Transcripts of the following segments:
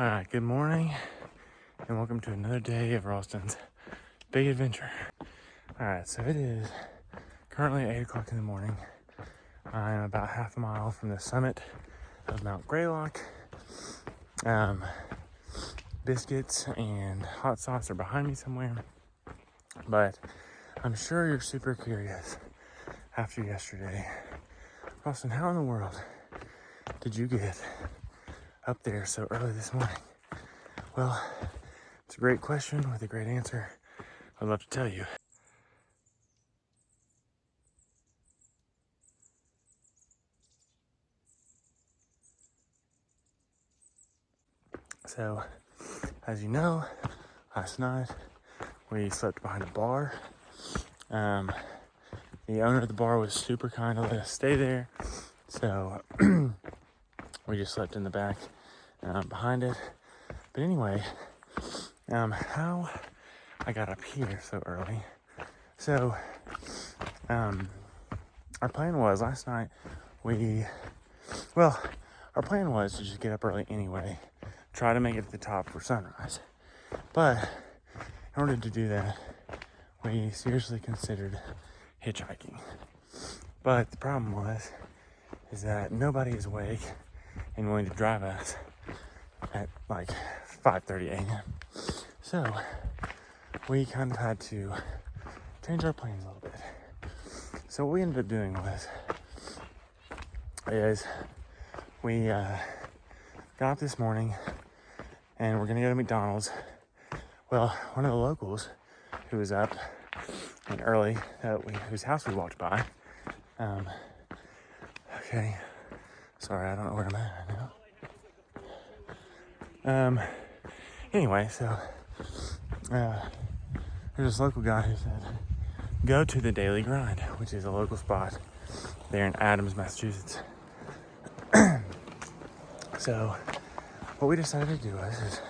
All right, good morning, and welcome to another day of Ralston's big adventure. All right, so it is currently 8 o'clock in the morning. I am about half a mile from the summit of Mount Greylock. Biscuits and hot sauce are behind me somewhere, but I'm sure you're super curious after yesterday. Ralston, how in the world did you get up there so early this morning? Well, it's a great question with a great answer. I'd love to tell you. So, as you know, last night we slept behind a bar. The owner of the bar was super kind to let us stay there. So, we just slept in the back behind it. But anyway, how I got up here so early. So, our plan was last night our plan was to just get up early anyway, try to make it to the top for sunrise. But in order to do that, we seriously considered hitchhiking. But the problem is that nobody is awake and willing to drive us at like 5:30 a.m. So we kind of had to change our plans a little bit. So what we ended up doing is we got up this morning and we're gonna go to McDonald's. Well, one of the locals who was up and early, whose house we walked by. Okay, sorry, I don't know where I'm at right now. Anyway, so there's this local guy who said, go to the Daily Grind, which is a local spot there in Adams, Massachusetts. So what we decided to do is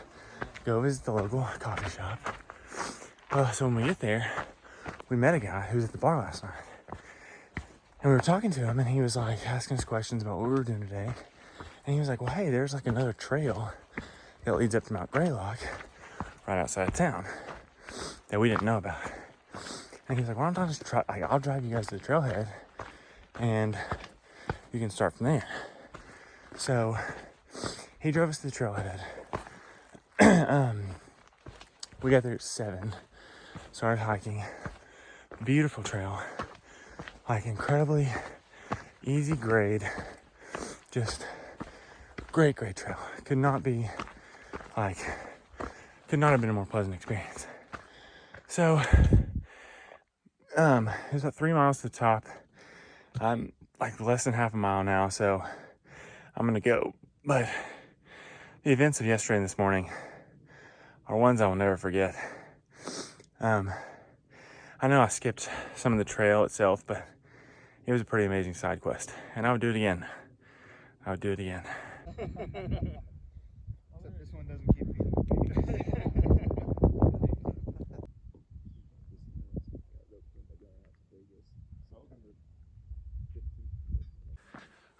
go visit the local coffee shop. So when we get there, we met a guy who was at the bar last night. And we were talking to him, and he was like asking us questions about what we were doing today. And he was like, well, hey, there's like another trail that leads up to Mount Greylock right outside of town that we didn't know about. And he's like, why don't I just try, I'll drive you guys to the trailhead and you can start from there. So he drove us to the trailhead. We got there at 7, started hiking. Beautiful trail, like incredibly easy grade, just great trail. Could not have been a more pleasant experience. So it was about 3 miles to the top. I'm like less than half a mile now, so I'm gonna go. But the events of yesterday and this morning are ones I will never forget. I know I skipped some of the trail itself, but it was a pretty amazing side quest, and I would do it again. Except this one doesn't keep me.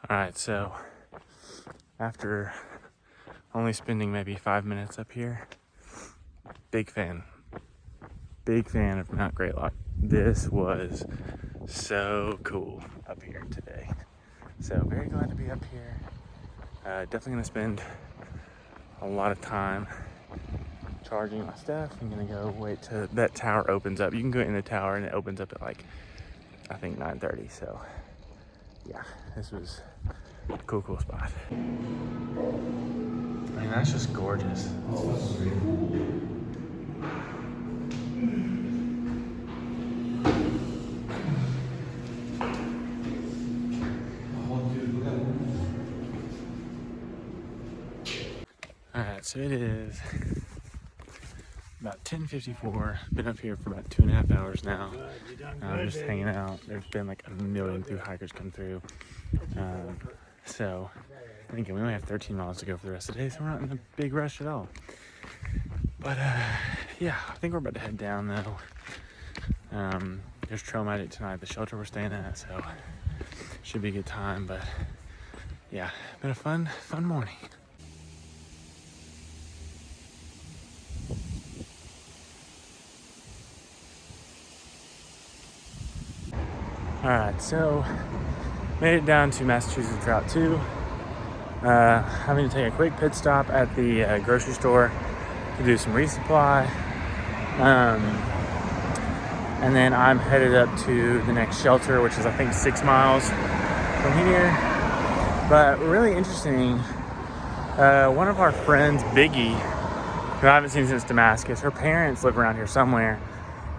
All right, so after only spending maybe 5 minutes up here, big fan of Mount Greylock. This was so cool up here today. So very glad to be up here. Definitely gonna spend a lot of time charging my stuff. I'm gonna go wait till that tower opens up. You can go in the tower and it opens up at like, I think 9:30. So yeah, this was a cool spot. I mean, that's just gorgeous. Alright, so it is about 10:54. Been up here for about 2.5 hours now. Just hanging out. There's been like a million through hikers come through. So I think we only have 13 miles to go for the rest of the day, so we're not in a big rush at all. But yeah, I think we're about to head down though. There's trail magic tonight at the shelter we're staying at, so should be a good time. But yeah, been a fun morning. All right, so made it down to Massachusetts Route 2. Having to take a quick pit stop at the grocery store to do some resupply. And then I'm headed up to the next shelter, which is I think 6 miles from here. But really interesting, one of our friends, Biggie, who I haven't seen since Damascus, her parents live around here somewhere,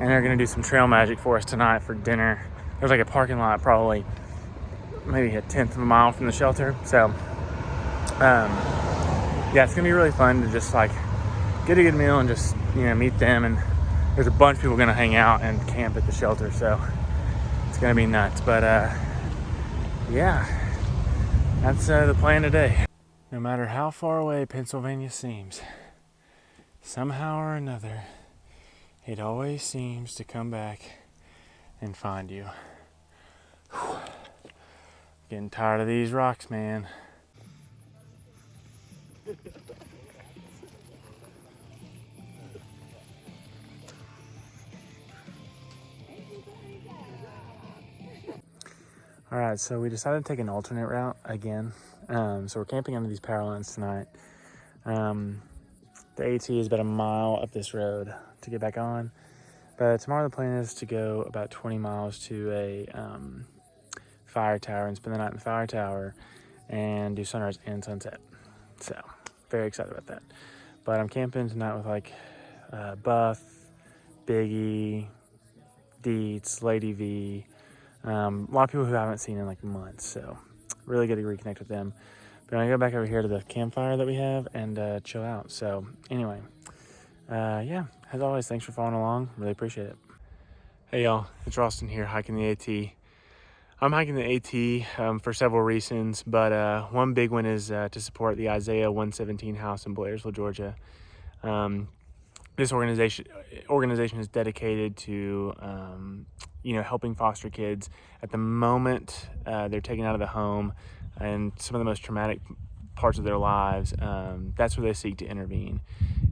and they're gonna do some trail magic for us tonight for dinner. There's like a parking lot probably maybe a 1/10 of a mile from the shelter. So yeah, it's gonna be really fun to just like get a good meal and just, you know, meet them. And there's a bunch of people gonna hang out and camp at the shelter, so it's gonna be nuts. But yeah, that's the plan today. No matter how far away Pennsylvania seems, somehow or another, it always seems to come back and find you. Whew. Getting tired of these rocks, man. All right, so we decided to take an alternate route again. So we're camping under these power lines tonight. The AT is about a mile up this road to get back on. But tomorrow the plan is to go about 20 miles to a fire tower and spend the night in the fire tower and do sunrise and sunset. So very excited about that. But I'm camping tonight with like Buff, Biggie, Deets, Lady V, a lot of people who I haven't seen in like months. So really good to reconnect with them. But I'm gonna go back over here to the campfire that we have and chill out. So anyway, yeah, as always, thanks for following along. Really appreciate it. Hey y'all, it's Ralston here hiking the AT. I'm hiking the AT for several reasons, but one big one is to support the Isaiah 117 house in Blairsville, Georgia. This organization is dedicated to helping foster kids at the moment they're taken out of the home and some of the most traumatic parts of their lives. That's where they seek to intervene.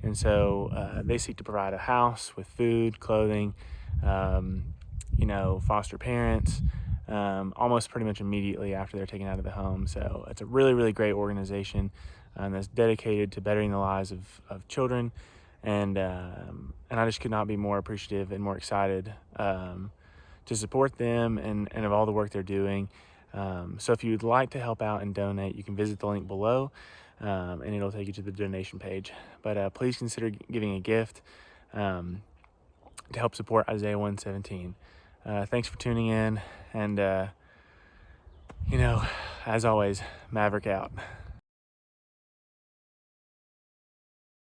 And so they seek to provide a house with food, clothing, foster parents, almost pretty much immediately after they're taken out of the home. So it's a really, really great organization that's dedicated to bettering the lives of children. And I just could not be more appreciative and more excited to support them and of all the work they're doing. So if you'd like to help out and donate, you can visit the link below and it'll take you to the donation page. But please consider giving a gift to help support Isaiah 117. Thanks for tuning in, and as always, Maverick out.